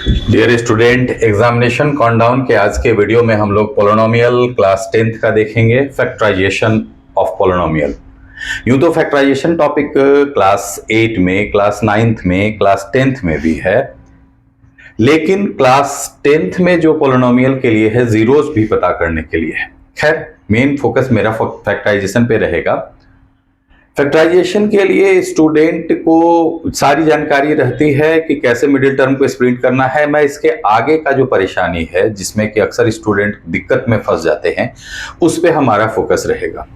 Dear student, examination countdown के आज के वीडियो में हम लोग पोलिनोमियल क्लास 10th का देखेंगे, फैक्टराइजेशन ऑफ पोलिनोमियल। यूं तो फैक्टराइजेशन टॉपिक क्लास 8 में, क्लास 9th में, क्लास 10th में भी है, लेकिन क्लास 10th में जो पोलिनोमियल के लिए है, जीरोस भी पता करने के लिए है। खैर, मेन फोकस मेरा फैक्टराइजेशन पे रहेगा। फैक्टराइजेशन के लिए स्टूडेंट को सारी जानकारी रहती है कि कैसे मिडिल टर्म को स्प्लिट करना है। मैं इसके आगे का जो परेशानी है, जिसमें कि अक्सर स्टूडेंट दिक्कत में फंस जाते हैं, उस पे हमारा फोकस रहेगा।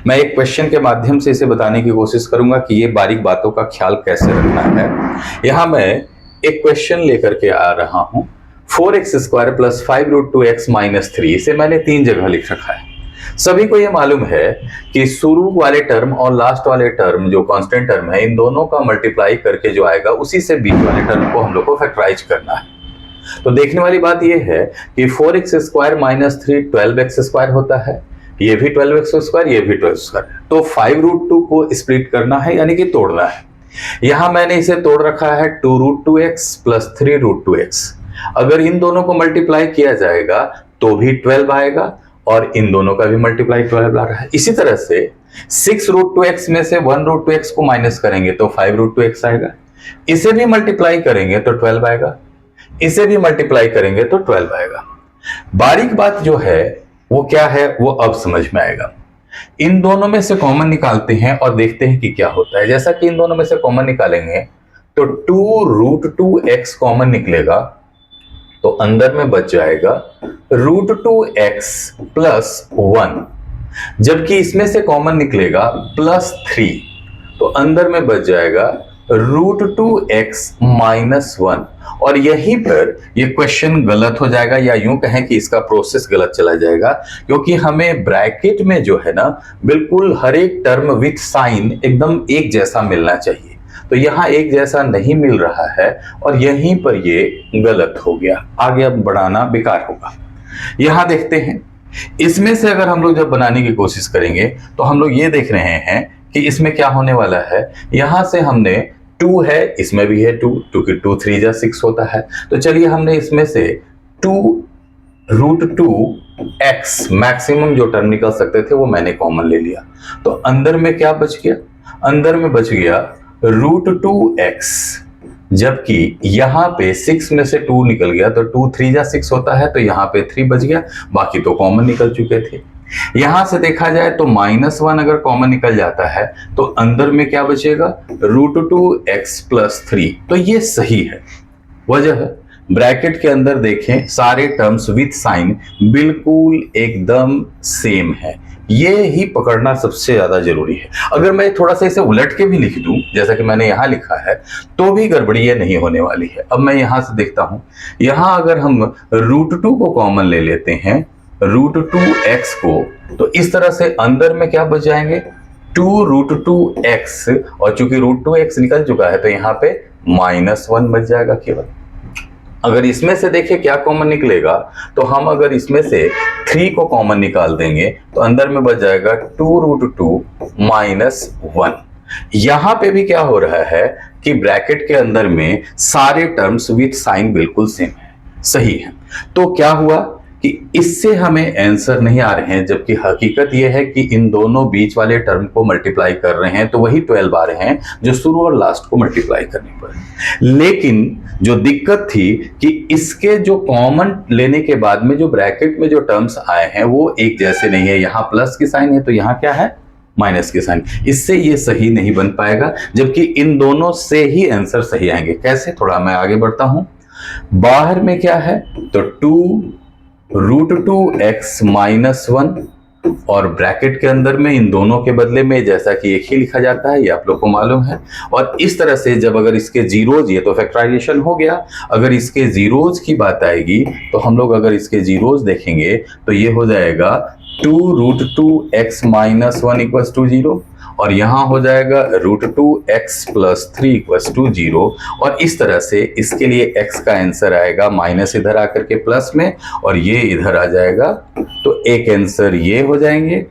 मैं एक क्वेश्चन के माध्यम से इसे बताने की कोशिश करूंगा कि ये बारीक बातों का ख्याल कैसे रखना है। यहां मैं एक क्वेश्चन लेकर के आ रहा हूं, 4x² + 5√2x - 3। इसे मैंने 3 जगह लिख रखा है। सभी को यह मालूम है कि शुरू वाले टर्म और लास्ट वाले टर्म जो कांस्टेंट टर्म है, इन दोनों का मल्टीप्लाई करके जो आएगा, उसी से बीच वाले टर्म को हम लोग को फैक्टराइज करना है। तो देखने वाली बात यह है कि 4x² - 3 12x² होता है, ये भी 12x², ये भी 12x²। तो 5√2 को स्प्लिट करना है, यानी कि तोड़ना है। यहां मैंने इसे तोड़ रखा है 2√2x + 3√2x। अगर इन दोनों को मल्टीप्लाई किया जाएगा तो भी 12 आएगा, और इन दोनों का भी मल्टीप्लाई 12 आ रहा है। इसी तरह से 6√2x में से 1√2x को माइनस करेंगे तो 5√2x आएगा। इसे भी मल्टीप्लाई करेंगे तो 12 आएगा, इसे भी मल्टीप्लाई करेंगे तो 12 आएगा। बारीक बात जो है वो क्या है, वो अब समझ में आएगा। इन दोनों में से कॉमन निकालते हैं और देखते हैं कि क्या होता है। जैसा कि इन दोनों में से कॉमन निकालेंगे तो 2√2x कॉमन निकलेगा, तो अंदर में बच जाएगा √2x + 1, जबकि इसमें से कॉमन निकलेगा +3, तो अंदर में बच जाएगा √2x - 1। और यहीं पर ये क्वेश्चन गलत हो जाएगा, या यूं कहें कि इसका प्रोसेस गलत चला जाएगा, क्योंकि हमें ब्रैकेट में जो है ना, बिल्कुल हर एक टर्म विथ साइन एकदम एक जैसा मिलना चाहिए। तो यहां एक जैसा नहीं मिल रहा है और यहीं पर ये गलत हो गया। आगे अब बढ़ाना बेकार होगा। यहां देखते हैं, इसमें से अगर हम लोग जब बनाने की कोशिश करेंगे तो हम लोग ये देख रहे हैं कि इसमें क्या होने वाला है। यहां से हमने 2 है, इसमें भी है 2, क्योंकि 2 3 जा 6 होता है। तो चलिए हमने इसमें से 2√2x मैक्सिमम जो टर्म निकल सकते थे वो मैंने कॉमन ले लिया। तो अंदर में क्या बच गया, अंदर में बच गया √2x, जबकि यहां पे 6 में से 2 निकल गया, तो 2 3 जा 6 होता है, तो यहां पे 3 बच गया, बाकी तो कॉमन निकल चुके थे। यहां से देखा जाए तो -1 अगर कॉमन निकल जाता है तो अंदर में क्या बचेगा, √2x + 3। तो ये सही है। वजह, ब्रैकेट के अंदर देखें, सारे टर्म्स विथ साइन बिल्कुल एकदम सेम है। ये ही पकड़ना सबसे ज्यादा जरूरी है। अगर मैं थोड़ा सा इसे उलट के भी लिख दूं, जैसा कि मैंने यहां लिखा है, तो भी गड़बड़ी ये नहीं होने वाली है। अब मैं यहां से देखता हूं, यहां अगर हम √2 को कॉमन ले लेते हैं, √2x को, तो इस तरह से अंदर में क्या बच जाएंगे, 2√2x, और चूंकि √2x निकल चुका है तो यहां पे -1 बच जाएगा केवल। अगर इसमें से देखिए क्या कॉमन निकलेगा, तो हम अगर इसमें से 3 को कॉमन निकाल देंगे तो अंदर में बच जाएगा 2√2 - 1। यहां पे भी क्या हो रहा है कि ब्रैकेट के अंदर में सारे टर्म्स विथ साइन बिल्कुल सेम है, सही है। तो क्या हुआ कि इससे हमें आंसर नहीं आ रहे हैं, जबकि हकीकत यह है कि इन दोनों बीच वाले टर्म को मल्टीप्लाई कर रहे हैं तो वही 12 आ रहे हैं जो शुरू और लास्ट को मल्टीप्लाई करने पर। लेकिन जो दिक्कत थी कि इसके जो कॉमन लेने के बाद में जो ब्रैकेट में जो टर्म्स आए हैं वो एक जैसे नहीं है। यहां प्लस की साइन है तो यहां क्या है, माइनस के साइन। इससे ये सही नहीं बन पाएगा, जबकि इन दोनों से ही आंसर सही आएंगे। कैसे, थोड़ा मैं आगे बढ़ता हूं। बाहर में क्या है, तो 2√2x - 1, और ब्रैकेट के अंदर में इन दोनों के बदले में जैसा कि एक ही लिखा जाता है, ये आप लोग को मालूम है। और इस तरह से जब अगर इसके जीरोज, ये तो फैक्टराइजेशन हो गया, अगर इसके जीरोज की बात आएगी तो हम लोग अगर इसके जीरोज देखेंगे तो ये हो जाएगा 2√2x - 1 = 0, और यहां हो जाएगा √2x + 3 = 0। और इस तरह से इसके लिए x का आंसर आएगा माइनस इधर आकर के प्लस में, और ये इधर आ जाएगा, तो एक आंसर ये हो जाएंगे।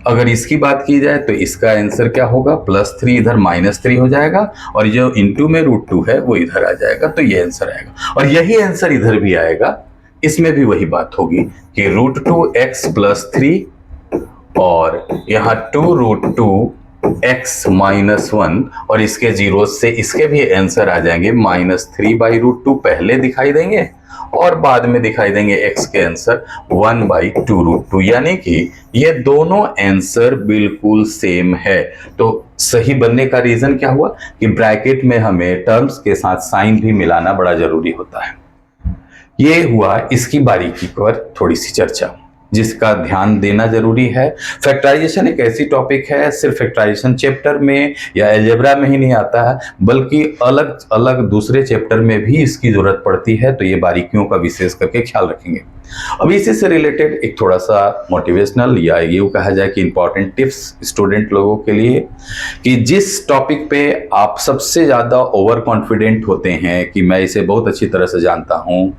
अगर इसकी बात की जाए तो इसका आंसर क्या होगा, +3 इधर -3 हो जाएगा और जो इंटू में √2 है वो इधर आ जाएगा, तो ये आंसर आएगा। और यही आंसर इधर भी आएगा, इसमें भी वही बात होगी कि √2x + 3 और यहाँ 2√2x - 1 और इसके जीरो से इसके भी आंसर आ जाएंगे, -3/√2 पहले दिखाई देंगे और बाद में दिखाई देंगे x के आंसर 1/2√2, यानी कि ये दोनों आंसर बिल्कुल सेम है। तो सही बनने का रीजन क्या हुआ कि ब्रैकेट में हमें टर्म्स के साथ साइन भी मिलाना बड़ा जरूरी होता है। ये हुआ इसकी बारीकी पर थोड़ी सी चर्चा जिसका ध्यान देना जरूरी है। फैक्टराइजेशन एक ऐसी टॉपिक है, सिर्फ फैक्टराइजेशन चैप्टर में या अलजेब्रा में ही नहीं आता है, बल्कि अलग अलग दूसरे चैप्टर में भी इसकी जरूरत पड़ती है, तो ये बारीकियों का विशेष करके ख्याल रखेंगे। अब इसी से रिलेटेड एक थोड़ा सा मोटिवेशनल या ये कहा जाए कि इंपॉर्टेंट टिप्स स्टूडेंट लोगों के लिए, कि जिस टॉपिक पे आप सबसे ज़्यादा ओवर कॉन्फिडेंट होते हैं कि मैं इसे बहुत अच्छी तरह से जानता हूँ,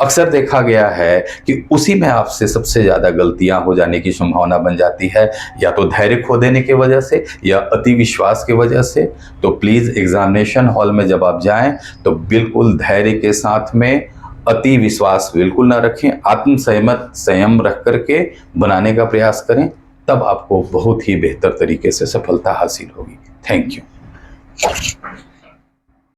अक्सर देखा गया है कि उसी में आपसे सबसे ज़्यादा गलतियां हो जाने की संभावना बन जाती है, या तो धैर्य खो देने की वजह से या अति विश्वास की वजह से। तो प्लीज़ एग्जामिनेशन हॉल में जब आप जाएं तो बिल्कुल धैर्य के साथ में, अति विश्वास बिल्कुल ना रखें, आत्म संयम रख करके बनाने का प्रयास करें, तब आपको बहुत ही बेहतर तरीके से सफलता हासिल होगी। Thank you.